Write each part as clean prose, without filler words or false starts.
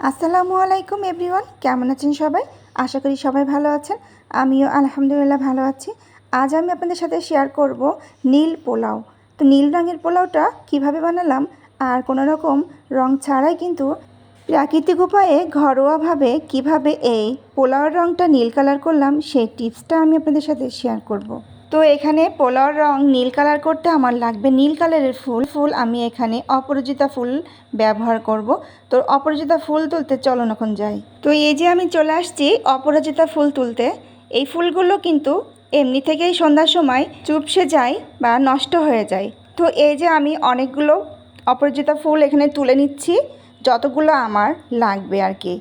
আসসালামু আলাইকুম এভরিওয়ান, কেমন আছেন সবাই? আশা করি সবাই ভালো আছেন। আমিও আলহামদুলিল্লাহ ভালো আছি। আজ আমি আপনাদের সাথে শেয়ার করব নীল পোলাও। তো নীল রঙের পোলাওটা কিভাবে বানালাম আর কোনো রকম রং ছাড়াই কিন্তু প্রাকৃতিক উপায়ে ঘরোয়াভাবে কিভাবে এই পোলাওর রঙটা নীল কালার করলাম সেই টিপসটা আমি আপনাদের সাথে শেয়ার করব। তো এখানে পোলাওর রং নীল কালার করতে আমার লাগবে নীল কালারের ফুল আমি এখানে অপরাজিতা ফুল ব্যবহার করব। তো অপরাজিতা ফুল তুলতে চলো এখন যাই। তো এই যে আমি চলে আসছি অপরাজিতা ফুল তুলতে। এই ফুলগুলো কিন্তু এমনি থেকেই সন্ধ্যার সময় চুপসে যায় বা নষ্ট হয়ে যায়। তো এই যে আমি অনেকগুলো অপরাজিতা ফুল এখানে তুলে নিচ্ছি, যতগুলো আমার লাগবে আর কি।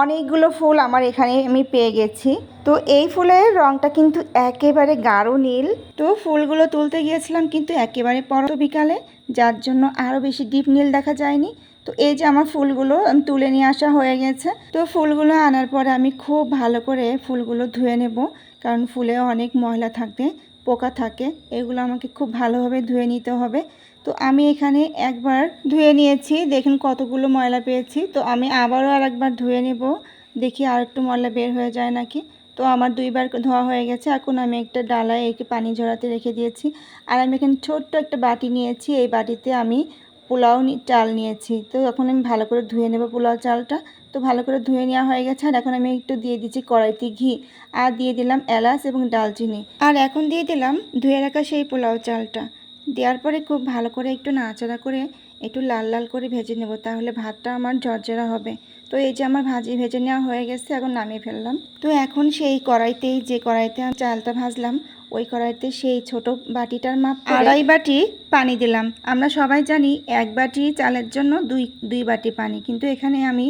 অনেকগুলো ফুল আমার এখানে আমি পেয়ে গেছি। তো এই ফুলের রঙটা কিন্তু একেবারে গাঢ় নীল। তো ফুলগুলো তুলতে গিয়েছিলাম কিন্তু একেবারে পরন্ত বিকালে, যার জন্য আরও বেশি ডিপ নীল দেখা যায়নি। তো এই যে আমার ফুলগুলো আমি তুলে নিয়ে আসা হয়ে গেছে। তো ফুলগুলো আনার পরে আমি খুব ভালো করে ফুলগুলো ধুয়ে নেব, কারণ ফুলে অনেক ময়লা থাকে, পোকা থাকে, এগুলো আমাকে খুব ভালোভাবে ধুয়ে নিতে হবে। তো আমি এখানে একবার ধুয়ে নিয়েছি, দেখুন কতগুলো ময়লা পেয়েছি। তো আমি আবারও আরেকবার ধুয়ে নেব, দেখি আর একটু ময়লা বের হয়ে যায় নাকি। তো আমার দুইবার ধোয়া হয়ে গেছে। এখন আমি একটা ডালায় একটু পানি ঝরাতে রেখে দিয়েছি। আর আমি এখানে ছোট্ট একটা বাটি নিয়েছি, এই বাটিতে আমি পোলাও চাল নিয়েছি। তো এখন আমি ভালো করে ধুয়ে নেব পোলাও চালটা। তো ভালো করে ধুয়ে নেওয়া হয়ে গেছে। আর এখন আমি একটু দিয়ে দিচ্ছি কড়াইতে ঘি, আর দিয়ে দিলাম এলাচ এবং দালচিনি, আর এখন দিয়ে দিলাম ধুয়ে রাখা সেই পোলাও চালটা। দেওয়ার পরে খুব ভালো করে একটু নাড়াচাড়া করে একটু লাল লাল করে ভেজে নেব, তাহলে ভাতটা আমার ঝরঝরা হবে। তো এই যে আমার ভেজে নেওয়া হয়ে গেছে, এখন নামিয়ে ফেললাম। তো এখন সেই কড়াইতেই, যে কড়াইতে আমি চালটা ভাজলাম, ওই কড়াইতে সেই ছোট বাটিটার মাপ আড়াই বাটি পানি দিলাম। আমরা সবাই জানি এক বাটি চালের জন্য দুই বাটি পানি, কিন্তু এখানে আমি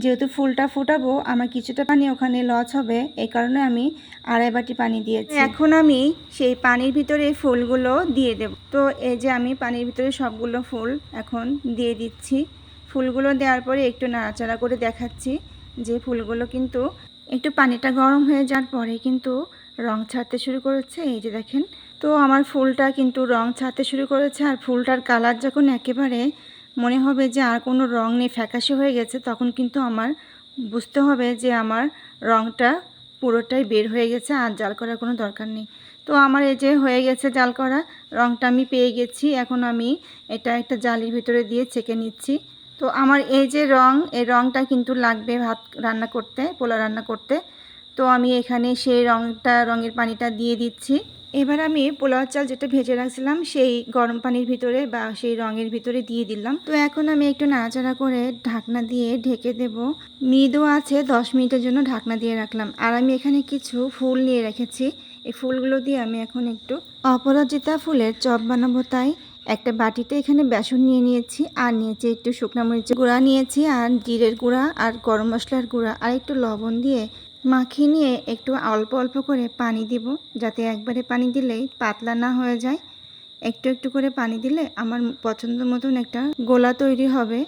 যেহেতু ফুলটা ফুটাবো, আমার কিছুটা পানি ওখানে লস হবে, এই কারণে আমি আড়াই বাটি পানি দিয়েছি। এখন আমি সেই পানির ভিতরে ফুলগুলো দিয়ে দেব। তো এই যে আমি পানির ভিতরে সবগুলো ফুল এখন দিয়ে দিচ্ছি। ফুলগুলো দেওয়ার পরে একটু নাড়াচাড়া করে দেখাচ্ছি যে ফুলগুলো কিন্তু একটু পানিটা গরম হয়ে যাওয়ার পরে কিন্তু রং ছাড়তে শুরু করেছে, এই যে দেখেন। তো আমার ফুলটা কিন্তু রং ছাড়তে শুরু করেছে, আর ফুলটার কালার যখন একেবারে মনে হবে যে আর কোনো রং নেই, ফ্যাকাশে হয়ে গেছে, তখন কিন্তু আমার বুঝতে হবে যে আমার রংটা পুরোটাই বের হয়ে গেছে, আর জাল করার কোনো দরকার নেই। তো আমার এই যে হয়ে গেছে জাল করা, রংটা আমি পেয়ে গেছি। এখন আমি এটা একটা জালির ভিতরে দিয়ে ছেঁকে নিচ্ছি। তো আমার এই যে এই রংটা কিন্তু লাগবে ভাত রান্না করতে, পোলাও রান্না করতে। তো আমি এখানে সেই রঙের পানিটা দিয়ে দিচ্ছি। এবার আমি পোলাও চাল যেটা ভেজে রাখছিলাম সেই গরম পানির ভিতরে বা সেই রঙের ভিতরে দিয়ে দিলাম। তো এখন আমি একটু নাড়াচাড়া করে ঢাকনা দিয়ে ঢেকে দেব। মৃদু আছে 10 মিনিটের জন্য ঢাকনা দিয়ে রাখলাম। আর আমি এখানে কিছু ফুল নিয়ে রেখেছি, এই ফুলগুলো দিয়ে আমি এখন একটু অপরাজিতা ফুলের চপ বানাবো। তাই একটা বাটিতে এখানে বেসন নিয়ে নিয়েছি, আর নিয়েছি একটু শুকনো মরিচের গুঁড়া নিয়েছি, আর জিরের গুঁড়া, আর গরম মশলার গুঁড়া, আর একটু লবণ দিয়ে মাখিয়ে নিয়ে একটু অল্প অল্প করে পানি দিব, যাতে একবারে পানি দিলেই পাতলা না হয়ে যায়। একটু একটু করে পানি দিলে আমার পছন্দ মতন একটা গোলা তৈরি হবে।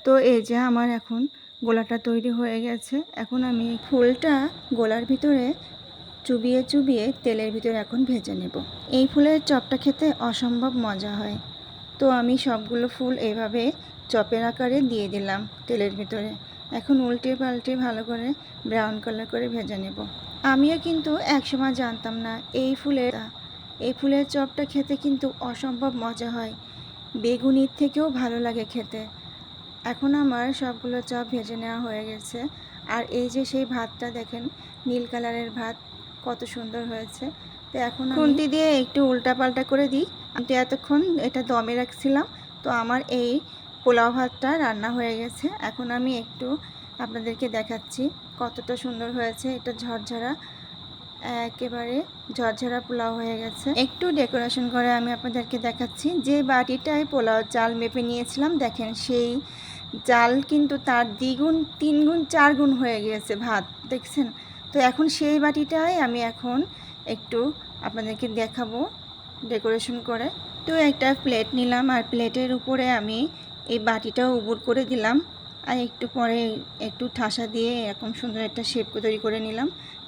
তো এই যে আমার এখন গোলাটা তৈরি হয়ে গেছে। এখন আমি ফুলটা গোলার ভিতরে চুবিয়ে চুবিয়ে তেলের ভিতরে এখন ভেজে নেব। এই ফুলের চপটা খেতে অসম্ভব মজা হয়। তো আমি সবগুলো ফুল এইভাবে চপের আকারে দিয়ে দিলাম তেলের ভিতরে। এখন উল্টে পাল্টে ভালো করে ব্রাউন কালার করে ভেজে নেব। আমিও কিন্তু একসময় জানতাম না এই ফুলের চপটা খেতে কিন্তু অসম্ভব মজা হয়, বেগুনির থেকেও ভালো লাগে খেতে। এখন আমার সবগুলো চপ ভেজে নেওয়া হয়ে গেছে। আর এই যে সেই ভাতটা দেখেন, নীল কালারের ভাত, কত সুন্দর হয়েছে। তো এখন খুন্তি দিয়ে একটু উল্টাপাল্টা করে দিই। আমি তো এতক্ষণ এটা দমে রাখছিলাম। তো আমার এই পোলাও ভাতটা রান্না হয়ে গেছে। এখন আমি একটু আপনাদেরকে দেখাচ্ছি কতটা সুন্দর হয়েছে। এটা ঝরঝরা, একেবারে ঝরঝরা পোলাও হয়ে গেছে। একটু ডেকোরেশন করে আমি আপনাদেরকে দেখাচ্ছি। যে বাটিটায় পোলাও চাল মেপে নিয়েছিলাম, দেখেন সেই চাল কিন্তু তার দ্বিগুণ, 3 গুণ, 4 গুণ হয়ে গিয়েছে ভাত, দেখছেন। তো এখন সেই বাটিটাই আমি এখন একটু আপনাদেরকে দেখাবো ডেকোরেশন করে। তো একটা প্লেট নিলাম, আর প্লেটের উপরে আমি এই বাটিটাও উবুর করে দিলাম, আর একটু পরে একটু ঠাসা দিয়ে এরকম সুন্দর একটা শেপ তৈরি করে নিলাম।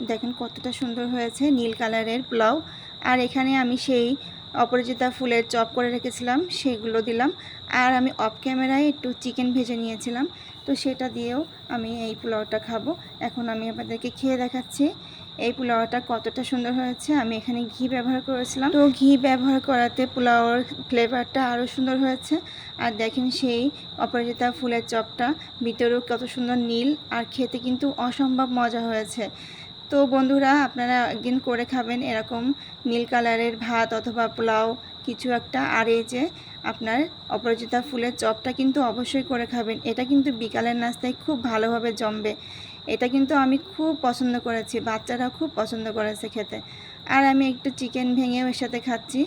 দেখেন কতটা সুন্দর হয়েছে নীল কালারের পোলাও। আর এখানে আমি সেই অপরাজিতা ফুলের চপ করে রেখেছিলাম, সেগুলো দিলাম। আর আমি অফ ক্যামেরায় একটু চিকেন ভেজে নিয়েছিলাম, তো সেটা দিয়েও আমি এই পোলাওটা খাবো। এখন আমি আপনাদেরকে খেয়ে দেখাচ্ছি এই পোলাওটা কতটা সুন্দর হয়েছে। আমি এখানে ঘি ব্যবহার করেছিলাম, তো ঘি ব্যবহার করাতে পোলাওর ফ্লেভারটা আরও সুন্দর হয়েছে। আর দেখেন সেই অপরাজিতা ফুলের চপটা ভিতরেও কত সুন্দর নীল, আর খেতে কিন্তু অসম্ভব মজা হয়েছে। তো বন্ধুরা, আপনারা একদিন করে খাবেন এরকম নীল কালারের ভাত অথবা পোলাও কিছু একটা। আর এই যে আপনার অপরাজিতা ফুলের চপটা কিন্তু অবশ্যই করে খাবেন, এটা কিন্তু বিকালের নাস্তায় খুব ভালোভাবে জমবে। এটা কিন্তু আমি খুব পছন্দ করেছি, বাচ্চারা খুব পছন্দ করেছে খেতে। আর আমি একটু চিকেন ভেঙেও এর সাথে খাচ্ছি।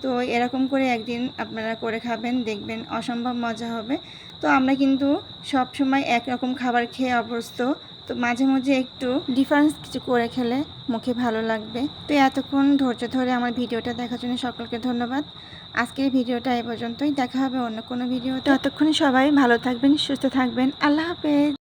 তো এরকম করে একদিন আপনারা করে খাবেন, দেখবেন অসম্ভব মজা হবে। তো আমরা কিন্তু সব সময় একরকম খাবার খেয়ে অভ্যস্ত, তো মাঝে মাঝে একটু ডিফারেন্স কিছু করে খেলে মুখে ভালো লাগবে। তো এতক্ষণ ধৈর্য ধরে আমার ভিডিওটা দেখার জন্য সকলকে ধন্যবাদ। আজকের ভিডিওটা এ পর্যন্তই, দেখা হবে অন্য কোনো ভিডিও। ততক্ষণে সবাই ভালো থাকবেন, সুস্থ থাকবেন। আল্লাহ হাফেজ।